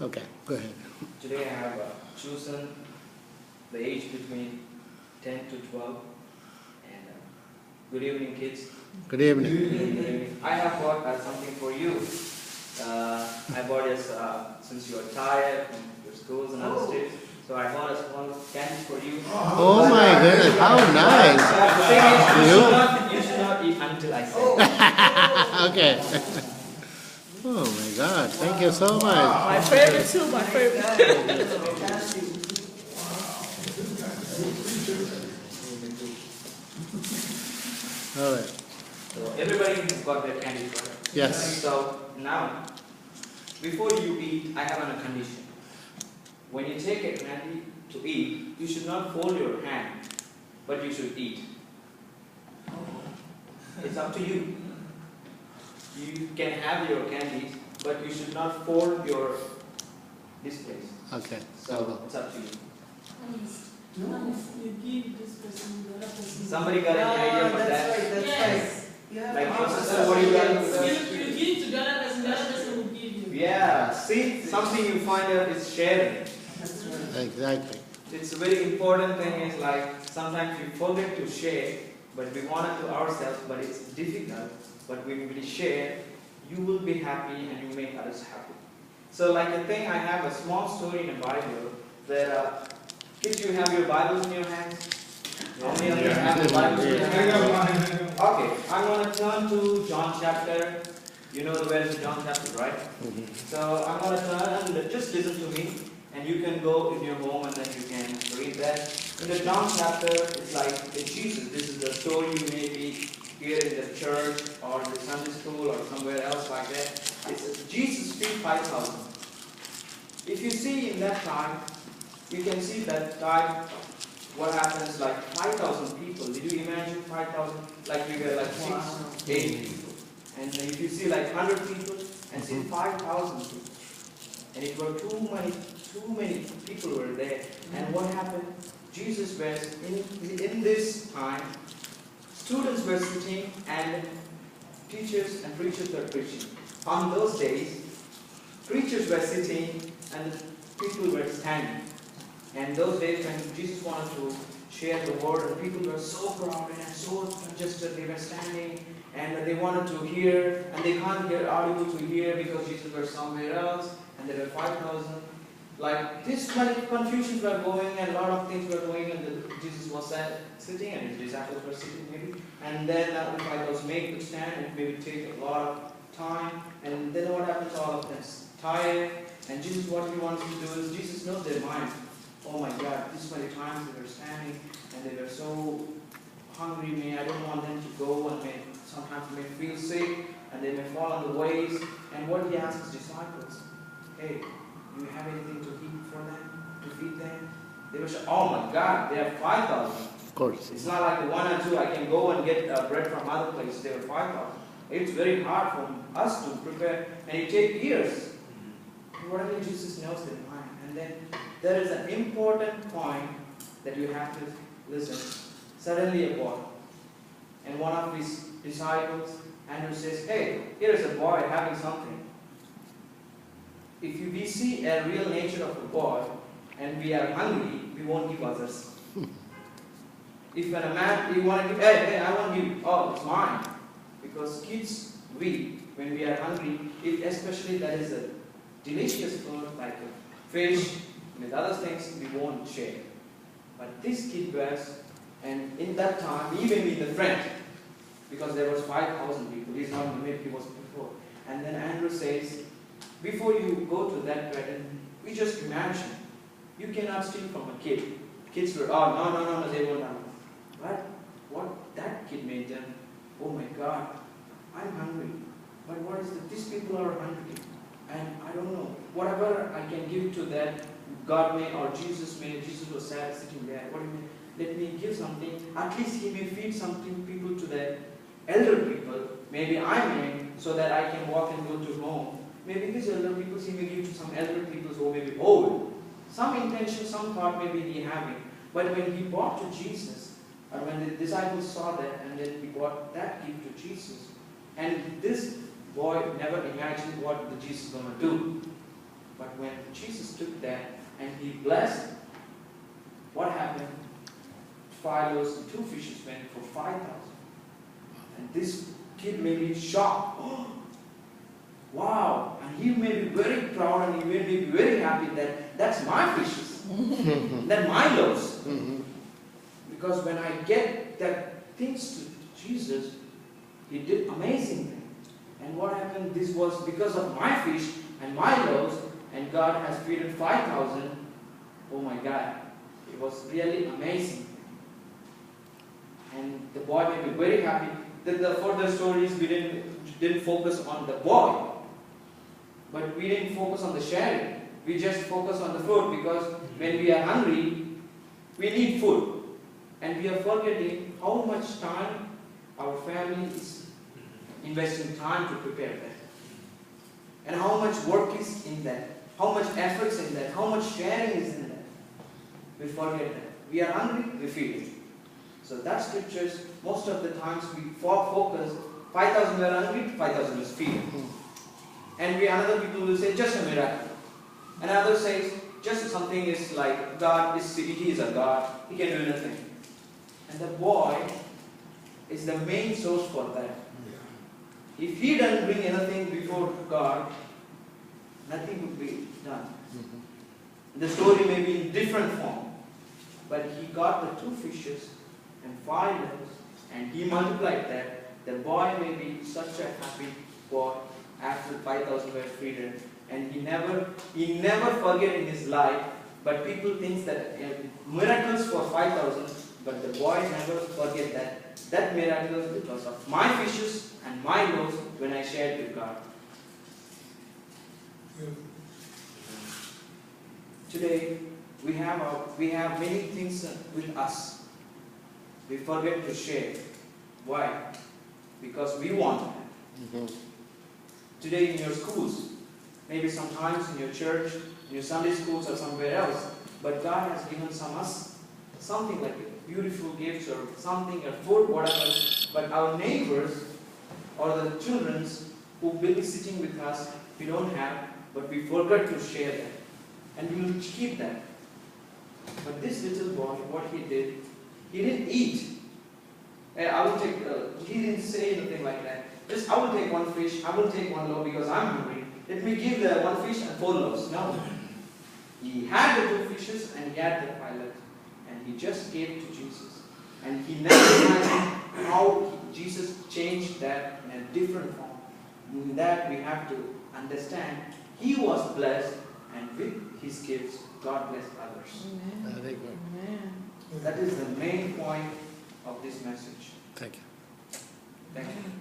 Okay, go ahead. Today I have chosen the age between 10 to 12. And good evening, kids. Good evening. Good evening. I have bought something for you. I bought this since you are tired from your schools and other states. So I bought a small candy for you. Oh my goodness, how nice. The thing is, you should not eat until I say. Okay. Oh my God, thank you so much. My favorite too, my favorite. All right. So everybody has got their candy, right? Yes. So now, before you eat, I have a condition. When you take a candy to eat, you should not fold your hand, but you should eat. It's up to you. You can have your candies, but you should not fold your displays. Okay. So it's up to you. You give this person the other person. Somebody got any idea for that? That's Yes. right. Like your sister, what do you got? You give to the other person will give you. Yeah, see, something you find out is sharing. That's right. Exactly. It's a very important thing is like sometimes we forget to share, but we want it to ourselves, but it's difficult. But when we share, you will be happy and you make others happy. So like the thing, I have a small story in the Bible that kids, you have your Bibles in your hands? How many of you have your Bibles in your hands? Okay, I'm going to turn to John chapter. You know where's John chapter, right? So I'm going to turn and just listen to me. And you can go in your home and then you can read that. In the John chapter, it's like Jesus. This is the story you may be here in the church or the Sunday school or somewhere else like that. It's Jesus feed 5,000. If you see in that time, you can see that time what happens like 5,000 people. Did you imagine 5,000? Like we were like 6, 8 people. And if you see like 100 people and see 5,000 people. And it were too many people were there. And what happened? Jesus was in this time, students were sitting and teachers and preachers were preaching. On those days, preachers were sitting and people were standing. And those days when Jesus wanted to share the word, and people were so crowded and so congested, they were standing and they wanted to hear, and they can't get audible to hear because Jesus was somewhere else. And there were 5,000. Like this many confusions were going and a lot of things were going, and Jesus was sitting and his disciples were sitting maybe. And then the 5,000 make the stand, it maybe take a lot of time. And then what happens? All of them tired. And Jesus, what he wants to do is Jesus knows their mind. Oh my God, this many times they were standing and they were so hungry. I don't want them to go and sometimes they may feel sick and they may fall on the ways. And what he asks his disciples, hey, do you have anything to eat for them, to feed them? They were saying, oh my God, they have 5,000. Of course. It's not like 1 or 2, I can go and get bread from other places. They were 5,000. It's very hard for us to prepare, and it takes years. Whatever Jesus knows their mind. And then there is an important point that you have to listen. Suddenly a boy, and one of his disciples, Andrew says, hey, here is a boy having something. If we see a real nature of a boy and we are hungry, we won't give others. If when a man, you want to give, hey, I want to give, oh, it's mine. Because kids, when we are hungry, if especially that is a delicious food like a fish, with other things, we won't share. But this kid was, and in that time, even with a friend, because there was 5,000 people, he's not maybe he was before. And then Andrew says, before you go to that bread, we just imagine, you cannot steal from a kid. Kids were, oh, no, they won't have. But what that kid made them, oh my God, I'm hungry. But what is it? These people are hungry. And I don't know, whatever I can give to that, God may, or Jesus may, Jesus was sad sitting there, what do you mean? Let me give something, at least he may feed something people to the elder people, maybe I may, so that I can walk and go to home. Maybe these elder people, he may give to some elder people who may be old. Some intention, some thought maybe he having. But when he brought to Jesus, or when the disciples saw that, and then he brought that gift to Jesus, and this boy never imagined what the Jesus is going to do. But when Jesus took that and he blessed, what happened? 5 loaves and 2 fishes went for 5,000. And this kid may be shocked. Oh, wow! And he may be very proud and he may be very happy that that's my fishes. That's my loaves. Because when I get that things to Jesus, he did amazing things. And what happened? This was because of my fish and my loaves, and God has feeded 5,000. Oh my God. It was really amazing. And the boy may be very happy. The further stories, we didn't focus on the boy. But we didn't focus on the sharing. We just focus on the food, because when we are hungry, we need food. And we are forgetting how much time our family is investing time to prepare that. And how much work is in that. How much effort is in that. How much sharing is in that. We forget that. We are hungry, we feed it. So that scriptures, most of the times we focus, 5,000 were hungry, 5,000 was feed. And another people will say, just a miracle. And others say, just something is like, God is, he is a God, he can do nothing. And the boy is the main source for that. If he doesn't bring anything before God, nothing would be done. The story may be in different form, but he got the 2 fishes and 5 loaves, and he multiplied that. The boy may be such a happy boy after 5,000 were freed, and he never forget in his life. But people think that miracles for 5,000, but the boy never forget that miracle because of my fishes and my loaves when I shared with God. Today we have many things with us. We forget to share. Why? Because we want that. Today in your schools, maybe sometimes in your church, in your Sunday schools or somewhere else, but God has given us something like beautiful gifts or something, or food, whatever. But our neighbors or the children who will be sitting with us, we don't have, but we forgot to share that. And we will keep that. But this little boy, what he did, he didn't eat. I will take, he didn't say anything like that. Just, I will take 1 fish, I will take 1 loaf because I'm hungry. Let me give the 1 fish and 4 loaves. No. He had the 2 fishes and he had the 5 loaves. And he just gave to Jesus. And he never imagined how Jesus changed that in a different form. In that we have to understand, he was blessed, and with his gifts, God blessed others. Very good. Amen. That is the main point of this message. Thank you. Thank you.